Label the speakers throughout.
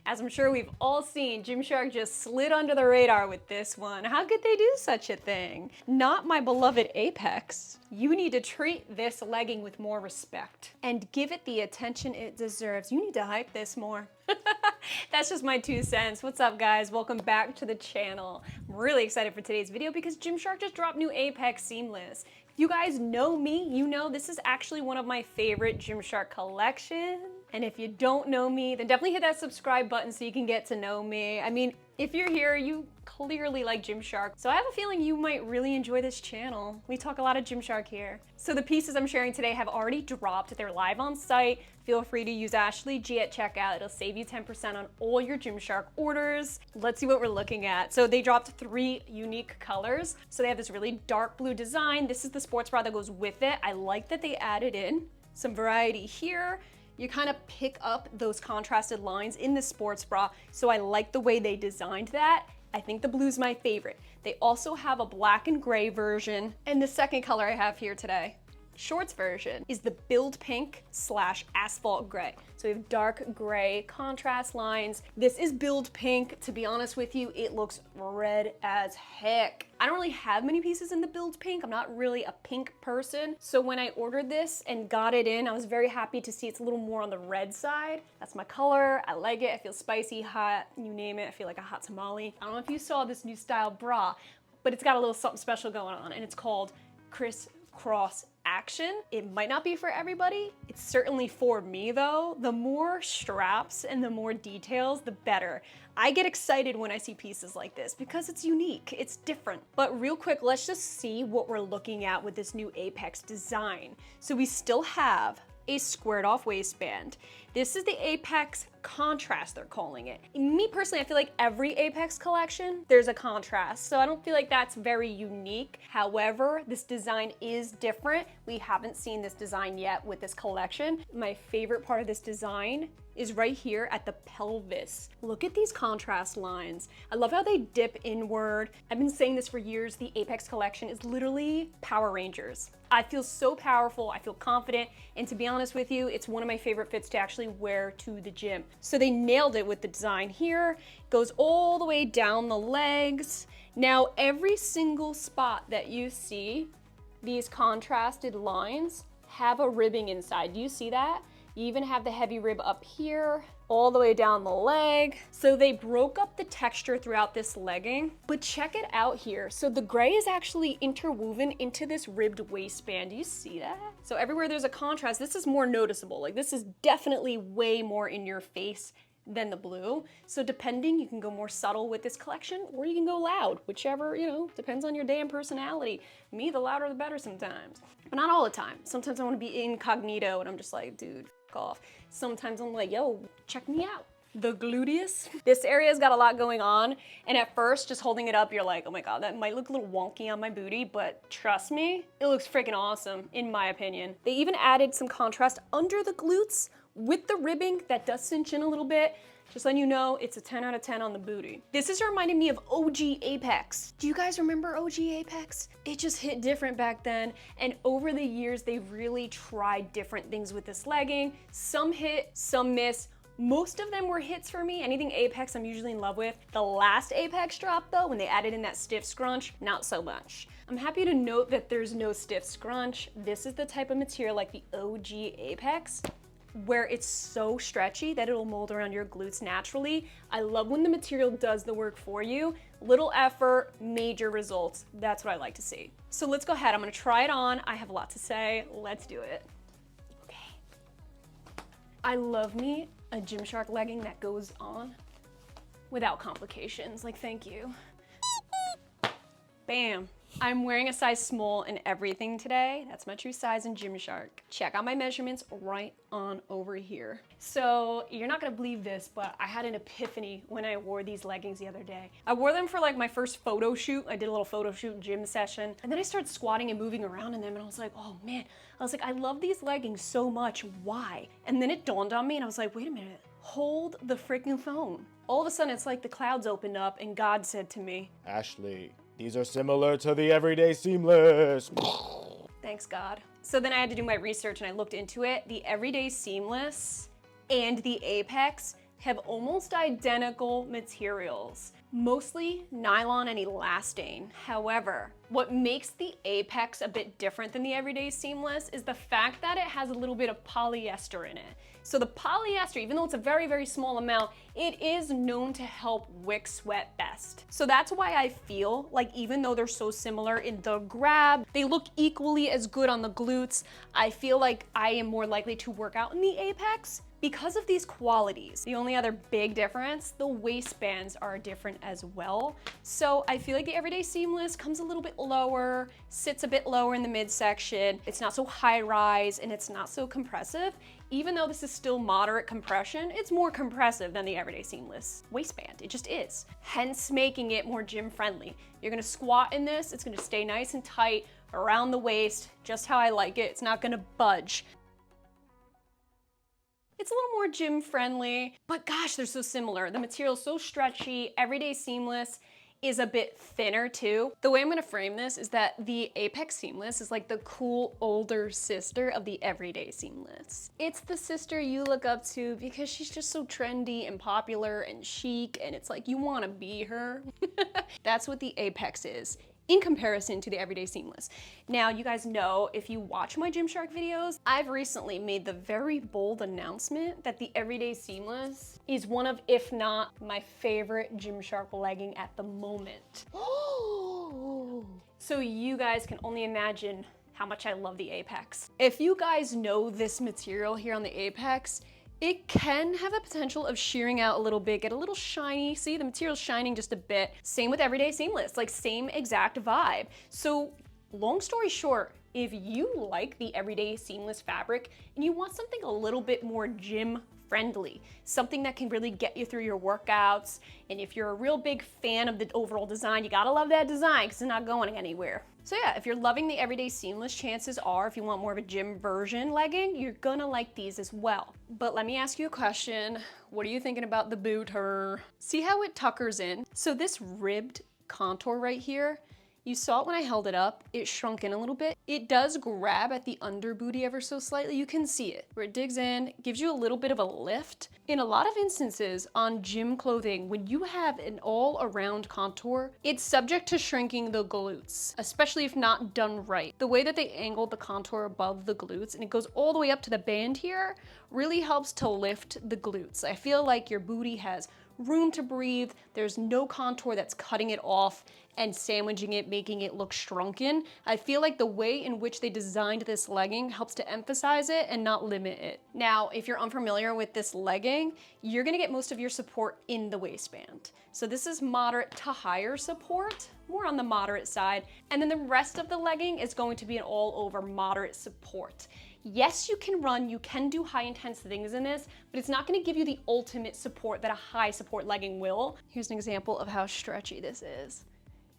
Speaker 1: As I'm sure we've all seen, Gymshark just slid under the radar with this one. How could they do such a thing? Not my beloved Apex. You need to treat this legging with more respect and give it the attention it deserves. You need to hype this more. That's just my 2 cents. What's up, guys? Welcome back to the channel. I'm really excited for today's video because Gymshark just dropped new Apex Seamless. If you guys know me, you know this is actually one of my favorite Gymshark collections. And if you don't know me, then definitely hit that subscribe button so you can get to know me. I mean, if you're here, you clearly like Gymshark. So I have a feeling you might really enjoy this channel. We talk a lot of Gymshark here. So the pieces I'm sharing today have already dropped. They're live on site. Feel free to use Ashley G at checkout. It'll save you 10% on all your Gymshark orders. Let's see what we're looking at. So they dropped 3 unique colors. So they have this really dark blue design. This is the sports bra that goes with it. I like that they added in some variety here. You kind of pick up those contrasted lines in the sports bra. So I like the way they designed that. I think the blue's my favorite. They also have a black and gray version. And the second color I have here today, shorts version, is the Build Pink / Asphalt Gray. So we have dark gray contrast lines. This is Build Pink. To be honest with you, it looks red as heck. I don't really have many pieces in the Build Pink. I'm not really a pink person. So when I ordered this and got it in, I was very happy to see it's a little more on the red side. That's my color. I like it. I feel spicy, hot, you name it. I feel like a hot tamale. I don't know if you saw this new style bra, but it's got a little something special going on, and it's called Crisscross Action. It might not be for everybody. It's certainly for me though. The more straps and the more details, the better. I get excited when I see pieces like this because it's unique, it's different. But real quick, let's just see what we're looking at with this new Apex design. So we still have a squared off waistband. This is the Apex contrast, they're calling it. Me personally, I feel like every Apex collection, there's a contrast. So I don't feel like that's very unique. However, this design is different. We haven't seen this design yet with this collection. My favorite part of this design is right here at the pelvis. Look at these contrast lines. I love how they dip inward. I've been saying this for years. The Apex collection is literally Power Rangers. I feel so powerful, I feel confident, and to be honest with you, it's one of my favorite fits to actually wear to the gym. So they nailed it with the design here. Goes all the way down the legs. Now, every single spot that you see, these contrasted lines have a ribbing inside. Do you see that? You even have the heavy rib up here, all the way down the leg. So they broke up the texture throughout this legging, but check it out here. So the gray is actually interwoven into this ribbed waistband. Do you see that? So everywhere there's a contrast, this is more noticeable. Like this is definitely way more in your face than the blue. So depending, you can go more subtle with this collection or you can go loud, whichever, depends on your day and personality. Me, the louder the better sometimes, but not all the time. Sometimes I want to be incognito and I'm just like, dude, off. Sometimes I'm like, yo, check me out. The gluteus. This area's got a lot going on. And at first, just holding it up, you're like, oh my God, that might look a little wonky on my booty, but trust me, it looks freaking awesome, in my opinion. They even added some contrast under the glutes with the ribbing that does cinch in a little bit. Just letting you know, it's a 10 out of 10 on the booty. This is reminding me of OG Apex. Do you guys remember OG Apex? It just hit different back then. And over the years, they've really tried different things with this legging. Some hit, some miss. Most of them were hits for me. Anything Apex, I'm usually in love with. The last Apex drop though, when they added in that stiff scrunch, not so much. I'm happy to note that there's no stiff scrunch. This is the type of material like the OG Apex, where it's so stretchy that it'll mold around your glutes naturally. I love when the material does the work for you. Little effort, major results. That's what I like to see. So let's go ahead. I'm gonna try it on. I have a lot to say. Let's do it. Okay. I love me a Gymshark legging that goes on without complications. Like, thank you. Bam. I'm wearing a size small in everything today. That's my true size in Gymshark. Check out my measurements right on over here. So you're not gonna believe this, but I had an epiphany when I wore these leggings the other day. I wore them for like my first photo shoot. I did a little photo shoot gym session. And then I started squatting and moving around in them and I was like, oh man. I was like, I love these leggings so much, why? And then it dawned on me and I was like, wait a minute, hold the freaking phone. All of a sudden it's like the clouds opened up and God said to me,
Speaker 2: Ashley, these are similar to the Everyday Seamless.
Speaker 1: Thanks, God. So then I had to do my research and I looked into it. The Everyday Seamless and the Apex have almost identical materials, mostly nylon and elastane. However, what makes the Apex a bit different than the Everyday Seamless is the fact that it has a little bit of polyester in it. So the polyester, even though it's a very, very small amount, it is known to help wick sweat best. So that's why I feel like even though they're so similar in the grab, they look equally as good on the glutes. I feel like I am more likely to work out in the Apex because of these qualities. The only other big difference, the waistbands are different as well. So I feel like the Everyday Seamless comes a little bit lower, sits a bit lower in the midsection. It's not so high rise and it's not so compressive. Even though this is still moderate compression, it's more compressive than the Everyday Seamless waistband. It just is. Hence making it more gym friendly. You're gonna squat in this, it's gonna stay nice and tight around the waist, just how I like it. It's not gonna budge. It's a little more gym friendly, but gosh, they're so similar. The material's so stretchy. Everyday Seamless is a bit thinner too. The way I'm gonna frame this is that the Apex Seamless is like the cool older sister of the Everyday Seamless. It's the sister you look up to because she's just so trendy and popular and chic, and it's like you wanna be her. That's what the Apex is in comparison to the Everyday Seamless. Now, you guys know, if you watch my Gymshark videos, I've recently made the very bold announcement that the Everyday Seamless is one of, if not my favorite Gymshark legging at the moment. So you guys can only imagine how much I love the Apex. If you guys know this material here on the Apex, it can have a potential of shearing out a little bit, get a little shiny. See, the material's shining just a bit. Same with Everyday Seamless, like same exact vibe. So long story short, if you like the Everyday Seamless fabric and you want something a little bit more gym friendly, something that can really get you through your workouts, and if you're a real big fan of the overall design, you gotta love that design because it's not going anywhere. So yeah, if you're loving the Everyday Seamless, chances are if you want more of a gym version legging, you're gonna like these as well. But let me ask you a question. What are you thinking about the booter? See how it tuckers in? So this ribbed contour right here, you saw it when I held it up, it shrunk in a little bit. It does grab at the under booty ever so slightly. You can see it where it digs in, gives you a little bit of a lift. In a lot of instances on gym clothing, when you have an all around contour, it's subject to shrinking the glutes, especially if not done right. The way that they angled the contour above the glutes and it goes all the way up to the band here really helps to lift the glutes. I feel like your booty has room to breathe. There's no contour that's cutting it off and sandwiching it, making it look shrunken. I feel like the way in which they designed this legging helps to emphasize it and not limit it. Now, if you're unfamiliar with this legging, you're gonna get most of your support in the waistband. So this is moderate to higher support, more on the moderate side. And then the rest of the legging is going to be an all over moderate support. Yes, you can run, you can do high intense things in this, but it's not gonna give you the ultimate support that a high support legging will. Here's an example of how stretchy this is.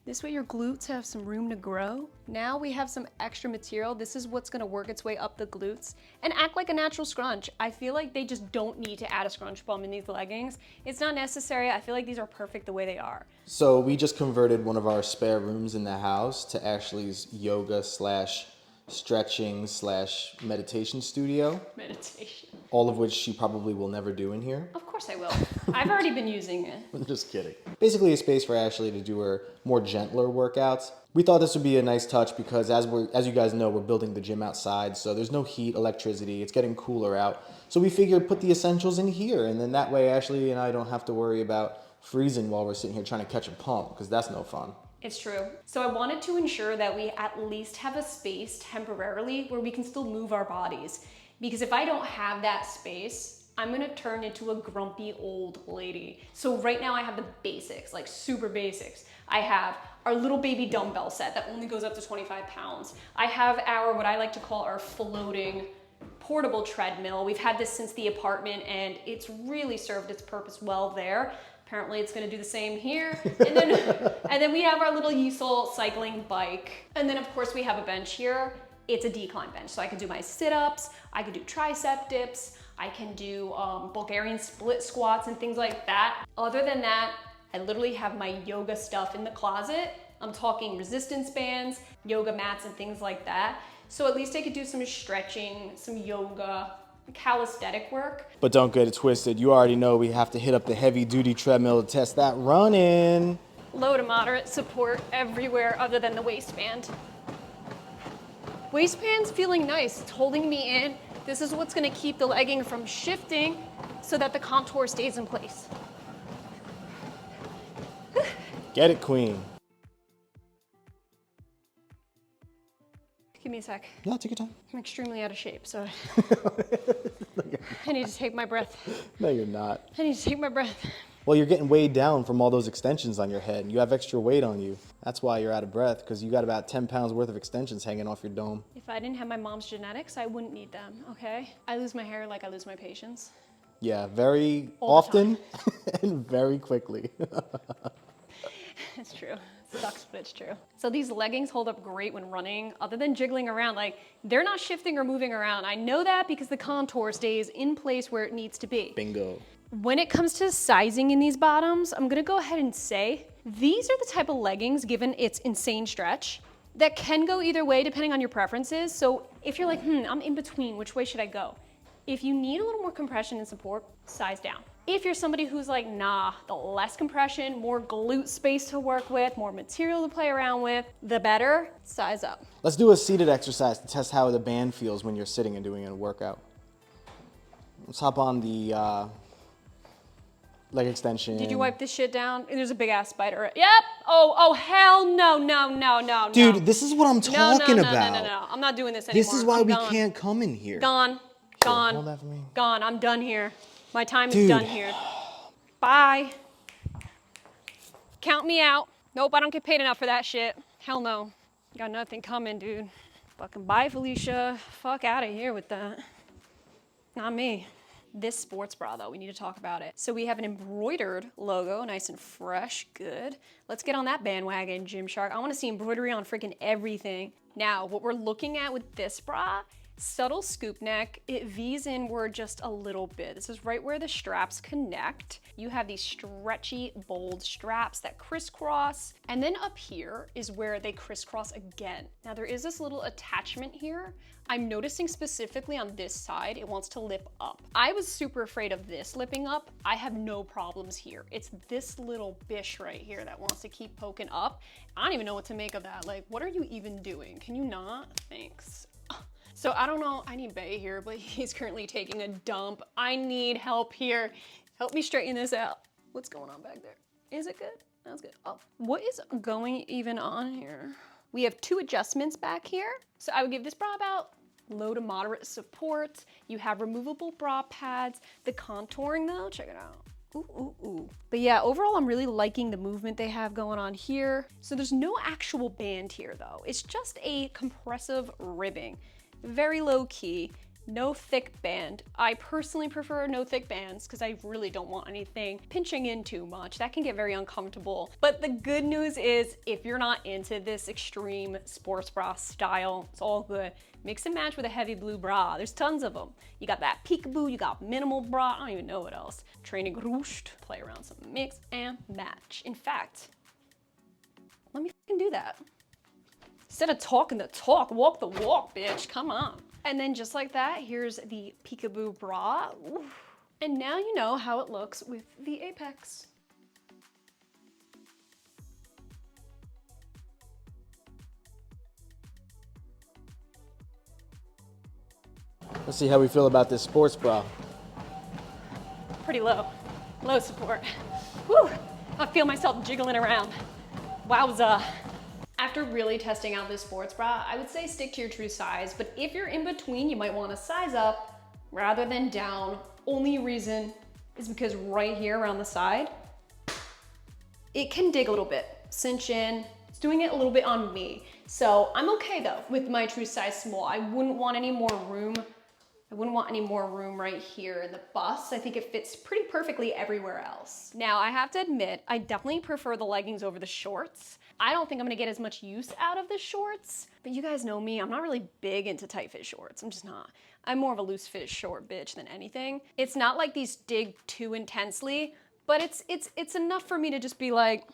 Speaker 1: This way your glutes have some room to grow. Now we have some extra material. This is what's gonna work its way up the glutes and act like a natural scrunch. I feel like they just don't need to add a scrunch bum in these leggings. It's not necessary. I feel like these are perfect the way they are.
Speaker 3: So we just converted one of our spare rooms in the house to Ashley's yoga slash stretching slash meditation studio.
Speaker 1: Meditation.
Speaker 3: All of which she probably will never do in here.
Speaker 1: Of course I will. I've already been using it.
Speaker 3: I'm just kidding. Basically a space for Ashley to do her more gentler workouts. We thought this would be a nice touch because as you guys know, we're building the gym outside, so there's no heat, electricity, it's getting cooler out. So we figured put the essentials in here, and then that way Ashley and I don't have to worry about freezing while we're sitting here trying to catch a pump, because that's no fun.
Speaker 1: It's true. So I wanted to ensure that we at least have a space temporarily where we can still move our bodies. Because if I don't have that space, I'm gonna turn into a grumpy old lady. So right now I have the basics, like super basics. I have our little baby dumbbell set that only goes up to 25 pounds. I have our, what I like to call our floating portable treadmill. We've had this since the apartment and it's really served its purpose well there. Apparently it's gonna do the same here. And then we have our little Usol cycling bike. And then of course we have a bench here. It's a decline bench. So I can do my sit-ups, I can do tricep dips, I can do Bulgarian split squats and things like that. Other than that, I literally have my yoga stuff in the closet. I'm talking resistance bands, yoga mats and things like that. So at least I could do some stretching, some yoga, calisthenic work.
Speaker 3: But don't get it twisted. You already know we have to hit up the heavy duty treadmill to test that running.
Speaker 1: Low to moderate support everywhere other than the waistband. Waistband's feeling nice. It's holding me in. This is what's gonna keep the legging from shifting so that the contour stays in place.
Speaker 3: Get it, queen.
Speaker 1: Give me a sec.
Speaker 3: No, take your time.
Speaker 1: I'm extremely out of shape, so I need to take my breath.
Speaker 3: No, you're not.
Speaker 1: I need to take my breath.
Speaker 3: Well, you're getting weighed down from all those extensions on your head. You have extra weight on you. That's why you're out of breath, because you got about 10 pounds worth of extensions hanging off your dome.
Speaker 1: If I didn't have my mom's genetics, I wouldn't need them, okay? I lose my hair like I lose my patience.
Speaker 3: Yeah, very
Speaker 1: All the
Speaker 3: often and very quickly.
Speaker 1: It's true. It sucks, but it's true. So these leggings hold up great when running, other than jiggling around. Like, they're not shifting or moving around. I know that because the contour stays in place where it needs to be.
Speaker 3: Bingo.
Speaker 1: When it comes to sizing in these bottoms, I'm gonna go ahead and say, these are the type of leggings, given its insane stretch, that can go either way depending on your preferences. So if you're like, I'm in between, which way should I go? If you need a little more compression and support, size down. If you're somebody who's like, nah, the less compression, more glute space to work with, more material to play around with, the better, size up.
Speaker 3: Let's do a seated exercise to test how the band feels when you're sitting and doing a workout. Let's hop on the leg extension.
Speaker 1: Did you wipe this shit down? There's a big ass spider. Yep. Oh, hell no.
Speaker 3: Dude, this is what I'm talking about.
Speaker 1: No. I'm not doing this anymore.
Speaker 3: This is why
Speaker 1: I'm
Speaker 3: we
Speaker 1: gone.
Speaker 3: can't come in here.
Speaker 1: Gone.
Speaker 3: Hold that for me.
Speaker 1: Gone. I'm done here. My time is
Speaker 3: Dude.
Speaker 1: done here. Bye. Count me out. Nope, I don't get paid enough for that shit. Hell no. Got nothing coming, dude. Fucking bye, Felicia. Fuck out of here with that. Not me. This sports bra, though, we need to talk about it. So we have an embroidered logo, nice and fresh, good. Let's get on that bandwagon, Gymshark. I wanna see embroidery on freaking everything. Now, what we're looking at with this bra, subtle scoop neck, it V's inward just a little bit. This is right where the straps connect. You have these stretchy, bold straps that crisscross, and then up here is where they crisscross again. Now there is this little attachment here. I'm noticing specifically on this side, it wants to lip up. I was super afraid of this lipping up. I have no problems here. It's this little bish right here that wants to keep poking up. I don't even know what to make of that. Like, what are you even doing? Can you not? Thanks. So I don't know, I need Bay here, but he's currently taking a dump. I need help here. Help me straighten this out. What's going on back there? Is it good? That's good. Oh, what is going even on here? We have 2 adjustments back here. So I would give this bra about low to moderate support. You have removable bra pads. The contouring though, check it out. Ooh. But yeah, overall, I'm really liking the movement they have going on here. So there's no actual band here though. It's just a compressive ribbing. Very low key, no thick band. I personally prefer no thick bands because I really don't want anything pinching in too much. That can get very uncomfortable. But the good news is if you're not into this extreme sports bra style, it's all good. Mix and match with a heavy blue bra. There's tons of them. You got that peekaboo, you got minimal bra, I don't even know what else. Training ruched, play around some mix and match. In fact, let me fucking do that. Instead of talking the talk, walk the walk, bitch, come on. And then just like that, here's the peekaboo bra. Ooh. And now you know how it looks with the Apex.
Speaker 3: Let's see how we feel about this sports bra.
Speaker 1: Pretty low support. Whew, I feel myself jiggling around. Wowza. After really testing out this sports bra, I would say stick to your true size, but if you're in between, you might wanna size up rather than down. Only reason is because right here around the side, it can dig a little bit, cinch in. It's doing it a little bit on me. So I'm okay though with my true size small. I wouldn't want any more room. I wouldn't want any more room right here in the bust. I think it fits pretty perfectly everywhere else. Now I have to admit, I definitely prefer the leggings over the shorts. I don't think I'm gonna get as much use out of the shorts, but you guys know me, I'm not really big into tight fit shorts. I'm just not. I'm more of a loose fit short bitch than anything. It's not like these dig too intensely, but it's enough for me to just be like,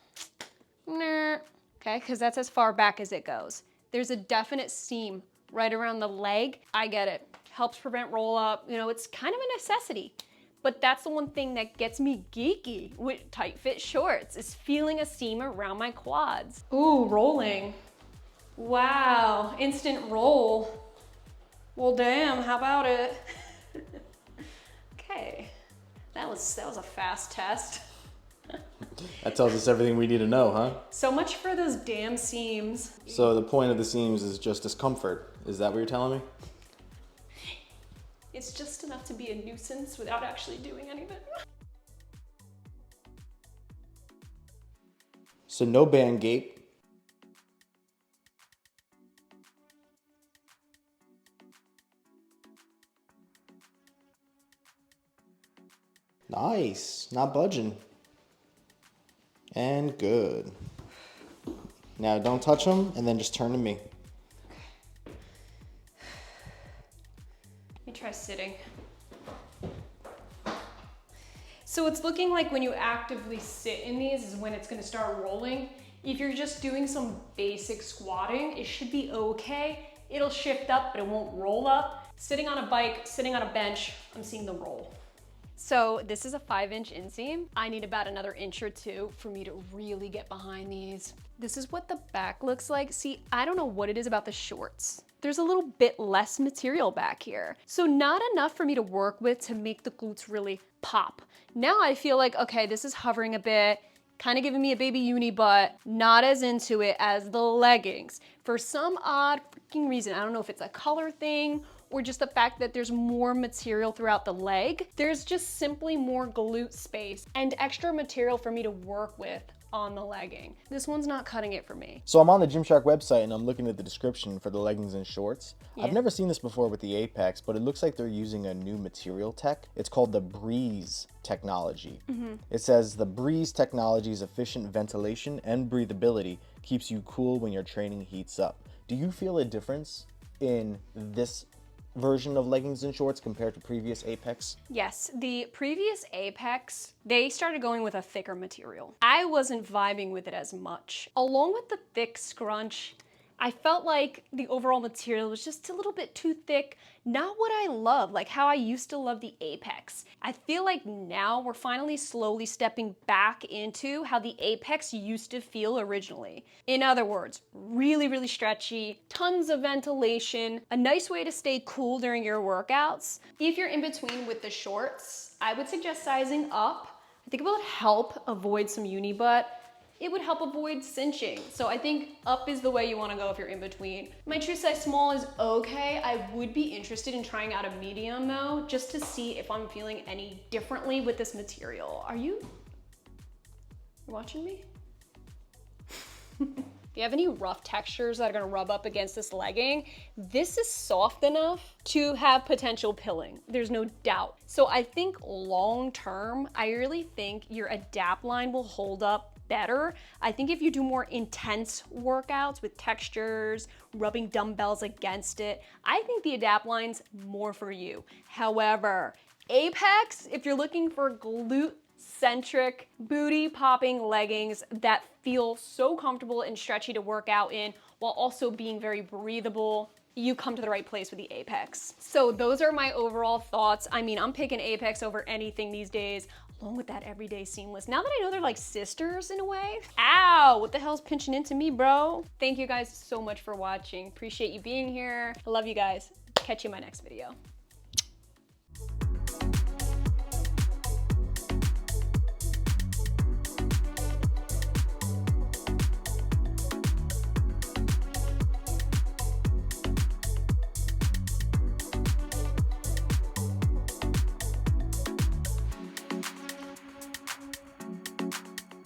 Speaker 1: nah, okay, because that's as far back as it goes. There's a definite seam right around the leg. I get it. helps prevent roll up. You know, it's kind of a necessity. But that's the one thing that gets me geeky with tight fit shorts is feeling a seam around my quads. Ooh, rolling. Wow, instant roll. Well, damn, how about it? Okay, that was a fast test.
Speaker 3: That tells us everything we need to know, huh?
Speaker 1: So much for those damn seams.
Speaker 3: So the point of the seams is just discomfort. Is that what you're telling me?
Speaker 1: It's just enough to be a nuisance without actually doing anything.
Speaker 3: So no band gate. Nice, not budging. And good. Now don't touch them and then just turn to me.
Speaker 1: Let me try sitting. So it's looking like when you actively sit in these is when it's gonna start rolling. If you're just doing some basic squatting, it should be okay. It'll shift up, but it won't roll up. Sitting on a bike, sitting on a bench, I'm seeing the roll. So this is a 5-inch inseam. I need about another inch or two for me to really get behind these. This is what the back looks like. See, I don't know what it is about the shorts. There's a little bit less material back here. So not enough for me to work with to make the glutes really pop. Now I feel like, okay, this is hovering a bit, kind of giving me a baby uni butt, not as into it as the leggings. For some odd freaking reason, I don't know if it's a color thing or just the fact that there's more material throughout the leg, there's just simply more glute space and extra material for me to work with on the legging. This one's not cutting it for me.
Speaker 3: So I'm on the Gymshark website and I'm looking at the description for the leggings and shorts.
Speaker 1: Yeah.
Speaker 3: I've never seen this before with the Apex, but it looks like they're using a new material tech. It's called the Breeze technology. It says the Breeze technology's efficient ventilation and breathability keeps you cool when your training heats up. Do you feel a difference in this version of leggings and shorts compared to previous Apex?
Speaker 1: Yes, the previous Apex, they started going with a thicker material. I wasn't vibing with it as much. Along with the thick scrunch, I felt like the overall material was just a little bit too thick. Not what I love, like how I used to love the Apex. I feel like now we're finally slowly stepping back into how the Apex used to feel originally. In other words, really, really stretchy, tons of ventilation, a nice way to stay cool during your workouts. If you're in between with the shorts, I would suggest sizing up. I think it will help avoid some uni butt. It would help avoid cinching. So I think up is the way you wanna go if you're in between. My true size small is okay. I would be interested in trying out a medium though, just to see if I'm feeling any differently with this material. Are you watching me? If you have any rough textures that are gonna rub up against this legging, this is soft enough to have potential pilling. There's no doubt. So I think long term, I really think your adapt line will hold up better. I think if you do more intense workouts with textures, rubbing dumbbells against it, I think the adapt line's more for you. However, Apex, if you're looking for glute-centric, booty-popping leggings that feel so comfortable and stretchy to work out in while also being very breathable, you come to the right place with the Apex. So those are my overall thoughts. I mean, I'm picking Apex over anything these days, along with that everyday seamless. Now that I know they're like sisters in a way. Ow, what the hell's pinching into me, bro? Thank you guys so much for watching. Appreciate you being here. I love you guys. Catch you in my next video.